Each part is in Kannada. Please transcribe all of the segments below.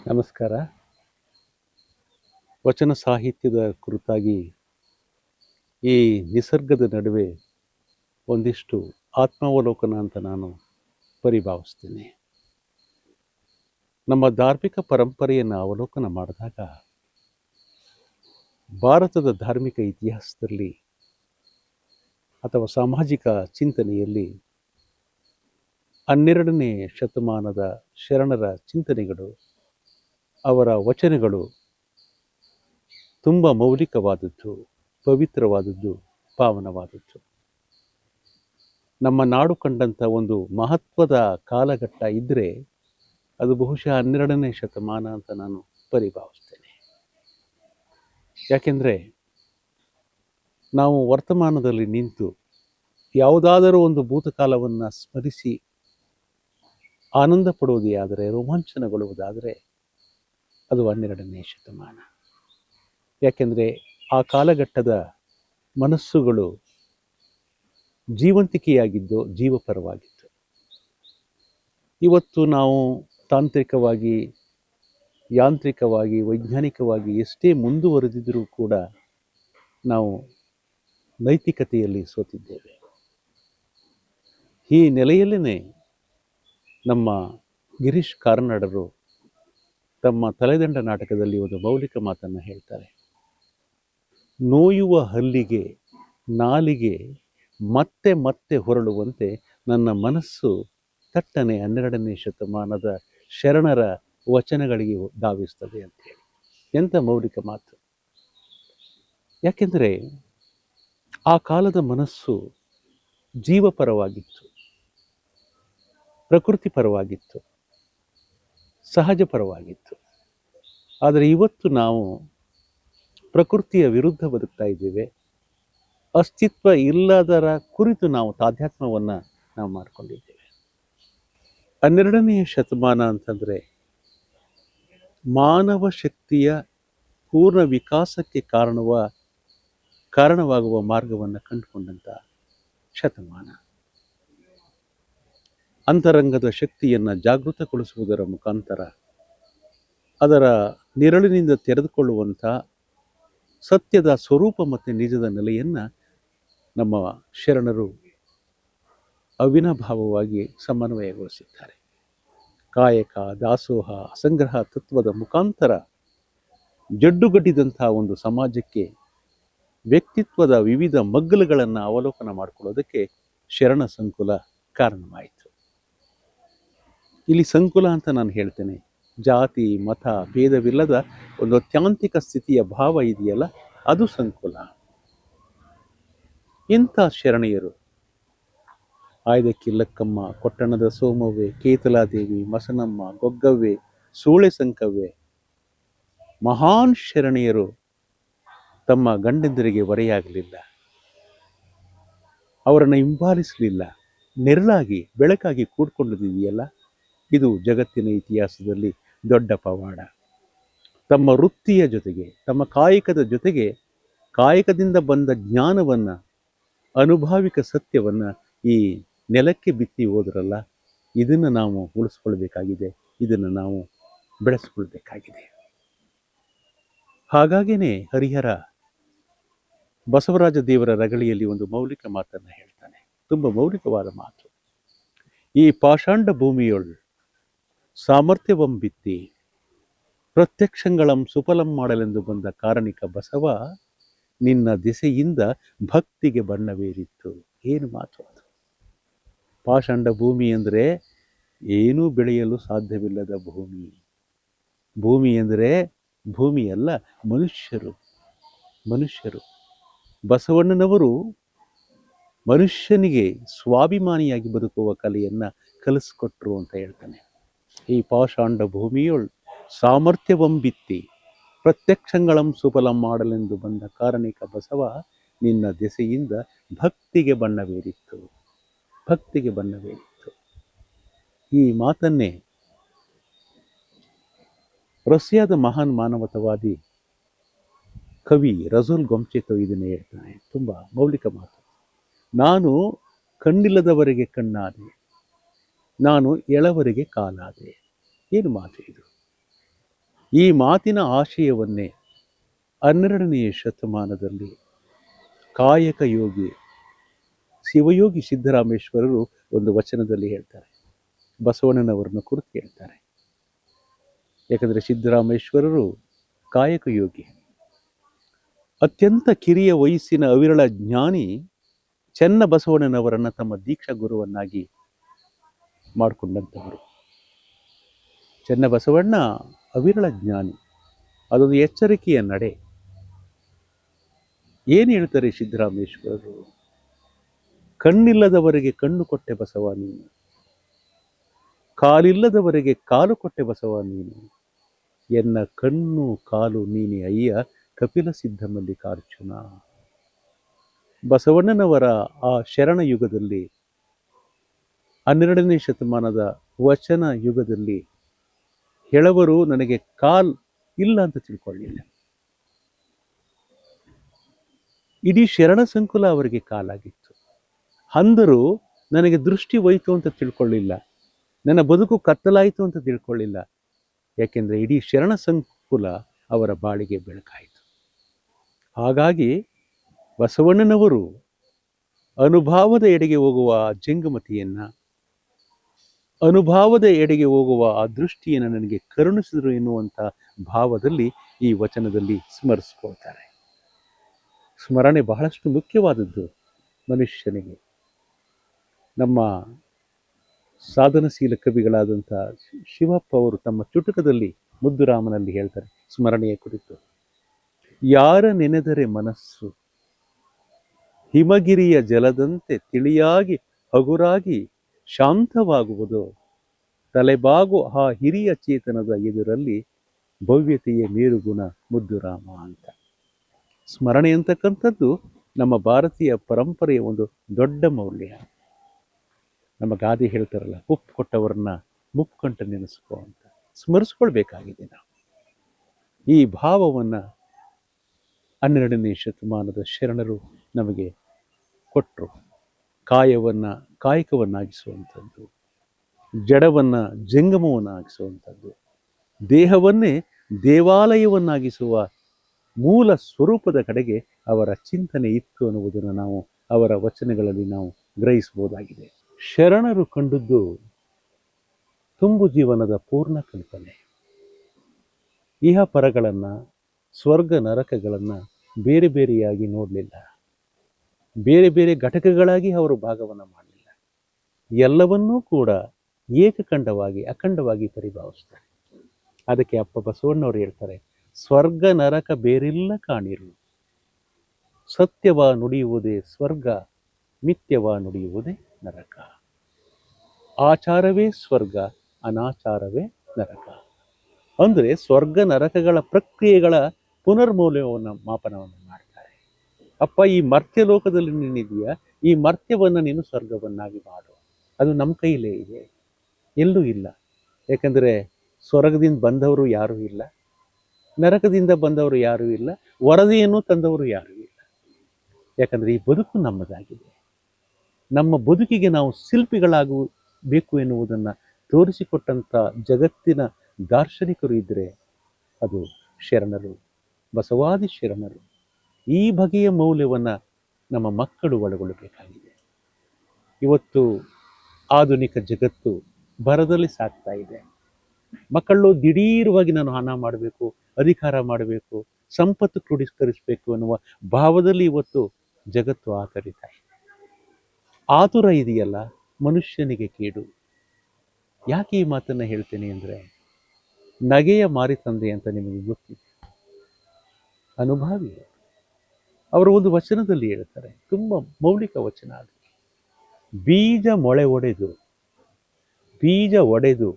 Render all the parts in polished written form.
ನಮಸ್ಕಾರ. ವಚನ ಸಾಹಿತ್ಯದ ಕುರಿತಾಗಿ ಈ ನಿಸರ್ಗದ ನಡುವೆ ಒಂದಿಷ್ಟು ಆತ್ಮಾವಲೋಕನ ಅಂತ ನಾನು ಪರಿಭಾವಿಸ್ತೀನಿ. ನಮ್ಮ ಧಾರ್ಮಿಕ ಪರಂಪರೆಯನ್ನು ಅವಲೋಕನ ಮಾಡಿದಾಗ ಭಾರತದ ಧಾರ್ಮಿಕ ಇತಿಹಾಸದಲ್ಲಿ ಅಥವಾ ಸಾಮಾಜಿಕ ಚಿಂತನೆಯಲ್ಲಿ 12ನೇ ಶತಮಾನದ ಶರಣರ ಚಿಂತನೆಗಳು, ಅವರ ವಚನಗಳು ತುಂಬ ಮೌಲಿಕವಾದದ್ದು, ಪವಿತ್ರವಾದದ್ದು, ಪಾವನವಾದದ್ದು. ನಮ್ಮ ನಾಡು ಕಂಡಂಥ ಒಂದು ಮಹತ್ವದ ಕಾಲಘಟ್ಟ ಇದ್ದರೆ ಅದು ಬಹುಶಃ 12ನೇ ಶತಮಾನ ಅಂತ ನಾನು ಪರಿಭಾವಿಸ್ತೇನೆ. ಯಾಕೆಂದರೆ ನಾವು ವರ್ತಮಾನದಲ್ಲಿ ನಿಂತು ಯಾವುದಾದರೂ ಒಂದು ಭೂತಕಾಲವನ್ನು ಸ್ಮರಿಸಿ ಆನಂದ ಪಡುವುದೇ ಆದರೆ, ರೋಮಾಂಚನಗೊಳ್ಳುವುದಾದರೆ ಅದು 12ನೇ ಶತಮಾನ. ಯಾಕೆಂದರೆ ಆ ಕಾಲಘಟ್ಟದ ಮನಸ್ಸುಗಳು ಜೀವಂತಿಕೆಯಾಗಿದ್ದು, ಜೀವಪರವಾಗಿತ್ತು. ಇವತ್ತು ನಾವು ತಾಂತ್ರಿಕವಾಗಿ, ಯಾಂತ್ರಿಕವಾಗಿ, ವೈಜ್ಞಾನಿಕವಾಗಿ ಎಷ್ಟೇ ಮುಂದುವರೆದಿದ್ದರೂ ಕೂಡ ನಾವು ನೈತಿಕತೆಯಲ್ಲಿ ಸೋತಿದ್ದೇವೆ. ಈ ನೆಲೆಯಲ್ಲೇ ನಮ್ಮ ಗಿರೀಶ್ ಕಾರ್ನಾಡರು ತಮ್ಮ ತಲೆದಂಡ ನಾಟಕದಲ್ಲಿ ಒಂದು ಮೌಲಿಕ ಮಾತನ್ನು ಹೇಳ್ತಾರೆ. ನೋಯುವ ಹಲ್ಲಿಗೆ ನಾಲಿಗೆ ಮತ್ತೆ ಮತ್ತೆ ಹೊರಳುವಂತೆ ನನ್ನ ಮನಸ್ಸು ತಟ್ಟನೆ 12ನೇ ಶತಮಾನದ ಶರಣರ ವಚನಗಳಿಗೆ ಧಾವಿಸ್ತದೆ ಅಂತೇಳಿ. ಎಂಥ ಮೌಲಿಕ ಮಾತು! ಯಾಕೆಂದರೆ ಆ ಕಾಲದ ಮನಸ್ಸು ಜೀವಪರವಾಗಿತ್ತು, ಪ್ರಕೃತಿ ಪರವಾಗಿತ್ತು, ಸಹಜ ಪರವಾಗಿತ್ತು. ಆದರೆ ಇವತ್ತು ನಾವು ಪ್ರಕೃತಿಯ ವಿರುದ್ಧ ಬದುಕ್ತಾ ಇದ್ದೇವೆ. ಅಸ್ತಿತ್ವ ಇಲ್ಲದರ ಕುರಿತು ನಾವು ತಾಧ್ಯಾತ್ಮವನ್ನು ನಾವು ಮಾಡಿಕೊಂಡಿದ್ದೇವೆ. 12ನೇ ಶತಮಾನ ಅಂತಂದರೆ ಮಾನವ ಶಕ್ತಿಯ ಪೂರ್ಣ ವಿಕಾಸಕ್ಕೆ ಕಾರಣವಾಗುವ ಮಾರ್ಗವನ್ನು ಕಂಡುಕೊಂಡಂಥ ಶತಮಾನ. ಅಂತರಂಗದ ಶಕ್ತಿಯನ್ನು ಜಾಗೃತಗೊಳಿಸುವುದರ ಮುಖಾಂತರ ಅದರ ನೆರಳಿನಿಂದ ತೆರೆದುಕೊಳ್ಳುವಂಥ ಸತ್ಯದ ಸ್ವರೂಪ ಮತ್ತು ನಿಜದ ನೆಲೆಯನ್ನು ನಮ್ಮ ಶರಣರು ಅವಿನಾಭಾವವಾಗಿ ಸಮನ್ವಯಗೊಳಿಸಿದ್ದಾರೆ. ಕಾಯಕ, ದಾಸೋಹ, ಅಸಂಗ್ರಹ ತತ್ವದ ಮುಖಾಂತರ ಜಡ್ಡುಗಟ್ಟಿದಂಥ ಒಂದು ಸಮಾಜಕ್ಕೆ ವ್ಯಕ್ತಿತ್ವದ ವಿವಿಧ ಮಗ್ಗಲುಗಳನ್ನು ಅವಲೋಕನ ಮಾಡಿಕೊಳ್ಳೋದಕ್ಕೆ ಶರಣ ಸಂಕುಲ ಕಾರಣವಾಯಿತು. ಇಲ್ಲಿ ಸಂಕುಲ ಅಂತ ನಾನು ಹೇಳ್ತೇನೆ, ಜಾತಿ ಮತ ಭೇದವಿಲ್ಲದ ಒಂದು ಅತ್ಯಾಂತಿಕ ಸ್ಥಿತಿಯ ಭಾವ ಇದೆಯಲ್ಲ, ಅದು ಸಂಕುಲ. ಇಂಥ ಶರಣೆಯರು ಆಯ್ದ ಕಿಲ್ಲಕ್ಕಮ್ಮ, ಕೊಟ್ಟಣದ ಸೋಮವ್ವೆ, ಕೇತಲಾದೇವಿ, ಮಸನಮ್ಮ, ಗೊಗ್ಗವ್ವೆ, ಸೂಳೆ ಸಂಕವ್ವೆ, ಮಹಾನ್ ಶರಣೆಯರು ತಮ್ಮ ಗಂಡಂದಿರಿಗೆ ಹೊರೆಯಾಗಲಿಲ್ಲ, ಅವರನ್ನು ಹಿಂಬಾಲಿಸಲಿಲ್ಲ, ನೆರಳಾಗಿ ಬೆಳಕಾಗಿ ಕೂಡ್ಕೊಂಡಿದೆಯಲ್ಲ, ಇದು ಜಗತ್ತಿನ ಇತಿಹಾಸದಲ್ಲಿ ದೊಡ್ಡ ಪವಾಡ. ತಮ್ಮ ವೃತ್ತಿಯ ಜೊತೆಗೆ, ತಮ್ಮ ಕಾಯಕದ ಜೊತೆಗೆ, ಕಾಯಕದಿಂದ ಬಂದ ಜ್ಞಾನವನ್ನು, ಅನುಭಾವಿಕ ಸತ್ಯವನ್ನು ಈ ನೆಲಕ್ಕೆ ಬಿತ್ತಿ ಹೋದ್ರಲ್ಲ, ಇದನ್ನು ನಾವು ಉಳಿಸ್ಕೊಳ್ಬೇಕಾಗಿದೆ, ಇದನ್ನು ನಾವು ಬೆಳೆಸ್ಕೊಳ್ಬೇಕಾಗಿದೆ. ಹಾಗಾಗಿಯೇ ಹರಿಹರ ಬಸವರಾಜ ದೇವರ ರಗಳಿಯಲ್ಲಿ ಒಂದು ಮೌಲಿಕ ಮಾತನ್ನು ಹೇಳ್ತಾನೆ, ತುಂಬ ಮೌಲಿಕವಾದ ಮಾತು. ಈ ಪಾಷಾಂಡ ಭೂಮಿಯೊಳ್ ಸಾಮರ್ಥ್ಯವಂ ಬಿತ್ತಿ ಪ್ರತ್ಯಕ್ಷಗಳಂ ಸುಫಲಂ ಮಾಡಲೆಂದು ಬಂದ ಕಾರಣಿಕ ಬಸವ, ನಿನ್ನ ದಿಸೆಯಿಂದ ಭಕ್ತಿಗೆ ಬಣ್ಣವೇರಿತ್ತು. ಏನು ಮಾತು ಅದು! ಪಾಷಾಂಡ ಭೂಮಿ ಅಂದರೆ ಏನೂ ಬೆಳೆಯಲು ಸಾಧ್ಯವಿಲ್ಲದ ಭೂಮಿ. ಭೂಮಿ ಅಂದರೆ ಭೂಮಿಯಲ್ಲ, ಮನುಷ್ಯರು. ಬಸವಣ್ಣನವರು ಮನುಷ್ಯನಿಗೆ ಸ್ವಾಭಿಮಾನಿಯಾಗಿ ಬದುಕುವ ಕಲೆಯನ್ನು ಕಲಿಸ್ಕೊಟ್ರು ಅಂತ ಹೇಳ್ತಾನೆ. ಈ ಪಾಷಾಂಡ ಭೂಮಿಯೊಳ್ ಸಾಮರ್ಥ್ಯವಂ ಬಿತ್ತಿ ಪ್ರತ್ಯಕ್ಷಗಳಂ ಸುಫಲಂ ಮಾಡಲೆಂದು ಬಂದ ಕಾರಣಿಕ ಬಸವ, ನಿನ್ನ ದೆಸೆಯಿಂದ ಭಕ್ತಿಗೆ ಬಣ್ಣವೇರಿತ್ತು. ಈ ಮಾತನ್ನೇ ರಷ್ಯಾದ ಮಹಾನ್ ಮಾನವತಾವಾದಿ ಕವಿ ರಜುಲ್ ಗೊಮ್ಚೆತೊ ಇದನ್ನೇ ಹೇಳ್ತಾನೆ. ತುಂಬ ಮೌಲಿಕ ಮಾತು. ನಾನು ಕಣ್ಣಿಲ್ಲದವರಿಗೆ ಕಣ್ಣಾದೆ, ನಾನು ಎಳವರಿಗೆ ಕಾಲಾದೆ. ಏನು ಮಾತು ಇದು! ಈ ಮಾತಿನ ಆಶಯವನ್ನೇ 12ನೇ ಶತಮಾನದಲ್ಲಿ ಕಾಯಕ ಯೋಗಿ ಶಿವಯೋಗಿ ಸಿದ್ದರಾಮೇಶ್ವರರು ಒಂದು ವಚನದಲ್ಲಿ ಹೇಳ್ತಾರೆ, ಬಸವಣ್ಣನವರನ್ನು ಕುರಿತು ಹೇಳ್ತಾರೆ. ಯಾಕಂದರೆ ಸಿದ್ದರಾಮೇಶ್ವರರು ಕಾಯಕ ಯೋಗಿ, ಅತ್ಯಂತ ಕಿರಿಯ ವಯಸ್ಸಿನ ಅವಿರಳ ಜ್ಞಾನಿ ಚೆನ್ನ ಬಸವಣ್ಣನವರನ್ನು ತಮ್ಮ ದೀಕ್ಷಾ ಗುರುವನ್ನಾಗಿ ಮಾಡಿಕೊಂಡಂಥವರು. ಚೆನ್ನ ಬಸವಣ್ಣ ಅವಿರಳ ಜ್ಞಾನಿ, ಅದೊಂದು ಎಚ್ಚರಿಕೆಯ ನಡೆ. ಏನು ಹೇಳ್ತಾರೆ ಸಿದ್ದರಾಮೇಶ್ವರರು? ಕಣ್ಣಿಲ್ಲದವರಿಗೆ ಕಣ್ಣು ಕೊಟ್ಟೆ ಬಸವ ನೀನು, ಕಾಲಿಲ್ಲದವರಿಗೆ ಕಾಲು ಕೊಟ್ಟೆ ಬಸವ ನೀನು, ಎನ್ನ ಕಣ್ಣು ಕಾಲು ನೀನೆ ಅಯ್ಯ ಕಪಿಲ ಸಿದ್ಧ ಮಲ್ಲಿಕಾರ್ಜುನ. ಬಸವಣ್ಣನವರ ಆ ಶರಣ ಯುಗದಲ್ಲಿ, 12ನೇ ಶತಮಾನದ ವಚನ ಯುಗದಲ್ಲಿ ಹೇಳವರು ನನಗೆ ಕಾಲ್ ಇಲ್ಲ ಅಂತ ತಿಳ್ಕೊಳ್ಳಿಲ್ಲ. ಇಡೀ ಶರಣ ಸಂಕುಲ ಅವರಿಗೆ ಕಾಲಾಗಿತ್ತು. ಅಂದರು ನನಗೆ ದೃಷ್ಟಿ ಹೋಯಿತು ಅಂತ ತಿಳ್ಕೊಳ್ಳಿಲ್ಲ, ನನ್ನ ಬದುಕು ಕತ್ತಲಾಯಿತು ಅಂತ ತಿಳ್ಕೊಳ್ಳಿಲ್ಲ. ಯಾಕೆಂದರೆ ಇಡೀ ಶರಣ ಸಂಕುಲ ಅವರ ಬಾಳಿಗೆ ಬೆಳಕಾಯಿತು. ಹಾಗಾಗಿ ಬಸವಣ್ಣನವರು ಅನುಭಾವದ ಎಡೆಗೆ ಹೋಗುವ ಜಂಗಮತಿಯನ್ನು, ಅನುಭಾವದ ಎಡೆಗೆ ಹೋಗುವ ಆ ದೃಷ್ಟಿಯನ್ನು ನನಗೆ ಕರುಣಿಸಿದರು ಎನ್ನುವಂಥ ಭಾವದಲ್ಲಿ ಈ ವಚನದಲ್ಲಿ ಸ್ಮರಿಸ್ಕೊಳ್ತಾರೆ. ಸ್ಮರಣೆ ಬಹಳಷ್ಟು ಮುಖ್ಯವಾದದ್ದು ಮನುಷ್ಯನಿಗೆ. ನಮ್ಮ ಸಾಧನಶೀಲ ಕವಿಗಳಾದಂಥ ಶಿವಪ್ಪ ಅವರು ತಮ್ಮ ಚುಟುಕದಲ್ಲಿ ಮುದ್ದುರಾಮನಲ್ಲಿ ಹೇಳ್ತಾರೆ ಸ್ಮರಣೆಯ ಕುರಿತು, ಯಾರ ನೆನೆದರೆ ಮನಸ್ಸು ಹಿಮಗಿರಿಯ ಜಲದಂತೆ ತಿಳಿಯಾಗಿ ಹಗುರಾಗಿ ಶಾಂತವಾಗುವುದು, ತಲೆಬಾಗು ಆ ಹಿರಿಯ ಚೇತನದ ಎದುರಲ್ಲಿ ಭವ್ಯತೆಯ ಮೇರುಗುಣ ಮುದ್ದುರಾಮ ಅಂತ. ಸ್ಮರಣೆ ಅಂತಕ್ಕಂಥದ್ದು ನಮ್ಮ ಭಾರತೀಯ ಪರಂಪರೆಯ ಒಂದು ದೊಡ್ಡ ಮೌಲ್ಯ. ನಮ್ಮ ಗಾದೆ ಹೇಳ್ತಾರಲ್ಲ, ಉಪ್ಪು ಕೊಟ್ಟವ್ರನ್ನ ಮುಪ್ಪುಕಂಠ ನೆನೆಸ್ಕೋ ಅಂತ. ಸ್ಮರಿಸ್ಕೊಳ್ಬೇಕಾಗಿದೆ ನಾವು. ಈ ಭಾವವನ್ನು 12ನೇ ಶತಮಾನದ ಶರಣರು ನಮಗೆ ಕೊಟ್ಟರು. ಕಾಯಕವನ್ನಾಗಿಸುವಂಥದ್ದು, ಜಡವನ್ನು ಜಂಗಮವನ್ನಾಗಿಸುವಂಥದ್ದು, ದೇಹವನ್ನೇ ದೇವಾಲಯವನ್ನಾಗಿಸುವ ಮೂಲ ಸ್ವರೂಪದ ಕಡೆಗೆ ಅವರ ಚಿಂತನೆ ಇತ್ತು ಅನ್ನುವುದನ್ನು ನಾವು ಅವರ ವಚನಗಳಲ್ಲಿ ನಾವು ಗ್ರಹಿಸಬಹುದಾಗಿದೆ. ಶರಣರು ಕಂಡದ್ದು ತುಂಬು ಜೀವನದ ಪೂರ್ಣ ಕಲ್ಪನೆ. ಇಹ ಪರಗಳನ್ನು, ಸ್ವರ್ಗ ನರಕಗಳನ್ನು ಬೇರೆ ಬೇರೆಯಾಗಿ ನೋಡಲಿಲ್ಲ, ಬೇರೆ ಬೇರೆ ಘಟಕಗಳಾಗಿ ಅವರು ಭಾಗವನ್ನು ಮಾಡಲಿಲ್ಲ. ಎಲ್ಲವನ್ನೂ ಕೂಡ ಏಕಖಂಡವಾಗಿ ಅಖಂಡವಾಗಿ ಪರಿಭಾವಿಸ್ತಾರೆ. ಅದಕ್ಕೆ ಅಪ್ಪ ಬಸವಣ್ಣವರು ಹೇಳ್ತಾರೆ, ಸ್ವರ್ಗ ನರಕ ಬೇರೆಲ್ಲ ಕಾಣಿರು, ಸತ್ಯವ ನುಡಿಯುವುದೇ ಸ್ವರ್ಗ, ಮಿಥ್ಯವ ನುಡಿಯುವುದೇ ನರಕ. ಆಚಾರವೇ ಸ್ವರ್ಗ, ಅನಾಚಾರವೇ ನರಕ. ಅಂದರೆ ಸ್ವರ್ಗ ನರಕಗಳ ಪ್ರಕ್ರಿಯೆಗಳ ಪುನರ್ಮೌಲ್ಯವನ್ನು ಮಾಪನವನ್ನು ಮಾಡ್ತಾರೆ. ಅಪ್ಪ, ಈ ಮರ್ತ್ಯ ಲೋಕದಲ್ಲಿ ನೀನಿದೆಯಾ, ಈ ಮರ್ತ್ಯವನ್ನು ನೀನು ಸ್ವರ್ಗವನ್ನಾಗಿ ಮಾಡು. ಅದು ನಮ್ಮ ಕೈಲೇ ಇದೆ, ಎಲ್ಲೂ ಇಲ್ಲ. ಯಾಕಂದರೆ ಸ್ವರ್ಗದಿಂದ ಬಂದವರು ಯಾರೂ ಇಲ್ಲ, ನರಕದಿಂದ ಬಂದವರು ಯಾರೂ ಇಲ್ಲ, ವರದಿಯನ್ನು ತಂದವರು ಯಾರೂ ಇಲ್ಲ. ಯಾಕಂದರೆ ಈ ಬದುಕು ನಮ್ಮದಾಗಿದೆ. ನಮ್ಮ ಬದುಕಿಗೆ ನಾವು ಶಿಲ್ಪಿಗಳಾಗಬೇಕು ಎನ್ನುವುದನ್ನು ತೋರಿಸಿಕೊಟ್ಟಂಥ ಜಗತ್ತಿನ ದಾರ್ಶನಿಕರು ಇದ್ದರೆ ಅದು ಶರಣರು, ಬಸವಾದಿ ಶರಣರು. ಈ ಬಗೆಯ ಮೌಲ್ಯವನ್ನು ನಮ್ಮ ಮಕ್ಕಳು ಒಳಗೊಳ್ಳಬೇಕಾಗಿದೆ. ಇವತ್ತು ಆಧುನಿಕ ಜಗತ್ತು ಭರದಲ್ಲಿ ಸಾಗ್ತಾ ಇದೆ. ಮಕ್ಕಳು ದಿಢೀರವಾಗಿ ನಾನು ಹಣ ಮಾಡಬೇಕು, ಅಧಿಕಾರ ಮಾಡಬೇಕು, ಸಂಪತ್ತು ಕ್ರೋಢೀಕರಿಸಬೇಕು ಅನ್ನುವ ಭಾವದಲ್ಲಿ ಇವತ್ತು ಜಗತ್ತು ಆತರಿತಾ ಇದೆ. ಆತುರ ಇದೆಯಲ್ಲ ಮನುಷ್ಯನಿಗೆ ಕೇಡು. ಯಾಕೆ ಈ ಮಾತನ್ನು ಹೇಳ್ತೇನೆ ಅಂದರೆ, ನಗೆಯ ಮಾರಿ ತಂದೆ ಅಂತ ನಿಮಗೆ ಗೊತ್ತಿದೆ, ಅನುಭಾವಿ. ಅವರು ಒಂದು ವಚನದಲ್ಲಿ ಹೇಳ್ತಾರೆ, ತುಂಬ ಮೌಲಿಕ ವಚನ ಅದು. ಬೀಜ ಒಡೆದು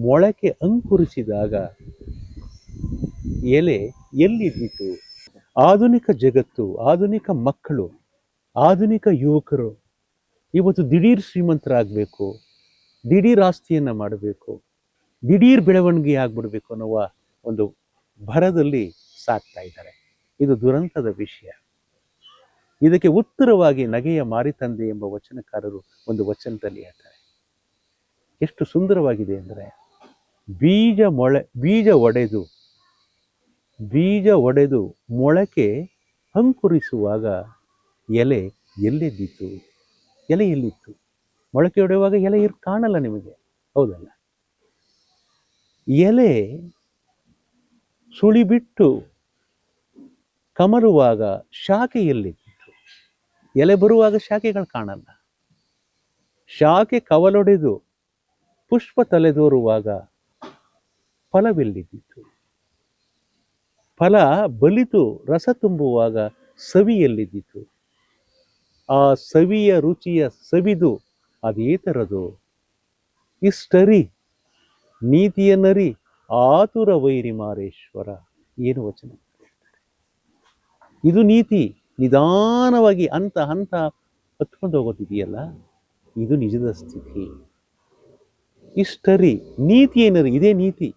ಮೊಳಕೆ ಅಂಕುರಿಸಿದಾಗ ಎಲೆ ಎಲ್ಲಿದ್ದೀತು? ಆಧುನಿಕ ಜಗತ್ತು, ಆಧುನಿಕ ಮಕ್ಕಳು, ಆಧುನಿಕ ಯುವಕರು ಇವತ್ತು ದಿಢೀರ್ ಶ್ರೀಮಂತರಾಗಬೇಕು, ದಿಢೀರ್ ಆಸ್ತಿಯನ್ನು ಮಾಡಬೇಕು, ದಿಢೀರ್ ಬೆಳವಣಿಗೆ ಆಗ್ಬಿಡ್ಬೇಕು ಅನ್ನುವ ಒಂದು ಭರದಲ್ಲಿ ಸಾಕ್ತಾ ಇದ್ದಾರೆ. ಇದು ದುರಂತದ ವಿಷಯ. ಇದಕ್ಕೆ ಉತ್ತರವಾಗಿ ನಗೆಯ ಮಾರಿತಂದೆ ಎಂಬ ವಚನಕಾರರು ಒಂದು ವಚನದಲ್ಲಿ ಹೇಳ್ತಾರೆ. ಎಷ್ಟು ಸುಂದರವಾಗಿದೆ ಅಂದರೆ, ಬೀಜ ಒಡೆದು ಮೊಳಕೆ ಅಂಕುರಿಸುವಾಗ ಎಲೆ ಎಲ್ಲಿದ್ದಿತು? ಎಲೆ ಎಲ್ಲಿತ್ತು? ಮೊಳಕೆ ಒಡೆಯುವಾಗ ಎಲೆ ಕಾಣಲ್ಲ ನಿಮಗೆ, ಹೌದಲ್ಲ? ಎಲೆ ಸುಳಿಬಿಟ್ಟು ಕಮರುವಾಗ ಶಾಖೆ ಎಲ್ಲಿದ್ದಿತು? ಎಲೆ ಬರುವಾಗ ಶಾಖೆಗಳು ಕಾಣಲ್ಲ. ಶಾಖೆ ಕವಲೊಡೆದು ಪುಷ್ಪ ತಲೆದೋರುವಾಗ ಫಲವೆಲ್ಲಿದ್ದಿತು? ಫಲ ಬಲಿತು ರಸ ತುಂಬುವಾಗ ಸವಿ ಎಲ್ಲಿದ್ದಿತು? ಆ ಸವಿಯ ರುಚಿಯ ಸವಿದು ಅದೇ ಥರದು ಇಷ್ಟರಿ ನೀತಿಯ ನರಿ ಆತುರ ವೈರಿ ಮಾರೇಶ್ವರ. ಏನು ವಚನ! ಇದು ನೀತಿ. ನಿಧಾನವಾಗಿ ಹಂತ ಹಂತ ಹತ್ಕೊಂಡು ಹೋಗೋದಿದೆಯಲ್ಲ, ಇದು ನಿಜದ ಸ್ಥಿತಿ. ಇಷ್ಟರಿ ನೀತಿ ಏನರಿ, ಇದೇ ನೀತಿ.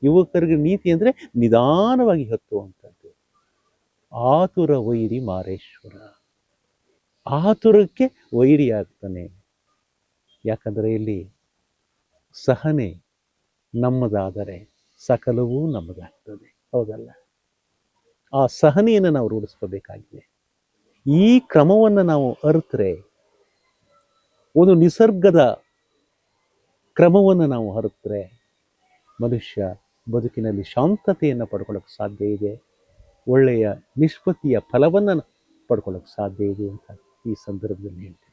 ಯುವಕರಿಗೆ ನೀತಿ ಅಂದ್ರೆ ನಿಧಾನವಾಗಿ ಹತ್ತುವಂಥದ್ದು. ಆತುರ ವೈರಿ ಮಾರೇಶ್ವರ. ಆತುರಕ್ಕೆ ವೈರಿ ಆಗ್ತಾನೆ. ಯಾಕಂದ್ರೆ ಇಲ್ಲಿ ಸಹನೆ ನಮ್ಮದಾದರೆ ಸಕಲವೂ ನಮ್ಮದಾಗ್ತದೆ, ಹೌದಲ್ಲ? ಆ ಸಹನೆಯನ್ನು ನಾವು ರೂಢಿಸ್ಕೋಬೇಕಾಗಿದೆ. ಈ ಕ್ರಮವನ್ನು ನಾವು ಅರಿತರೆ, ಒಂದು ನಿಸರ್ಗದ ಕ್ರಮವನ್ನು ನಾವು ಅರಿತರೆ ಮನುಷ್ಯ ಬದುಕಿನಲ್ಲಿ ಶಾಂತತೆಯನ್ನು ಪಡ್ಕೊಳ್ಳೋಕೆ ಸಾಧ್ಯ ಇದೆ, ಒಳ್ಳೆಯ ನಿಷ್ಪತ್ತಿಯ ಫಲವನ್ನು ಪಡ್ಕೊಳ್ಳೋಕೆ ಸಾಧ್ಯ ಇದೆ ಅಂತ ಈ ಸಂದರ್ಭದಲ್ಲಿ ಹೇಳ್ತೀನಿ.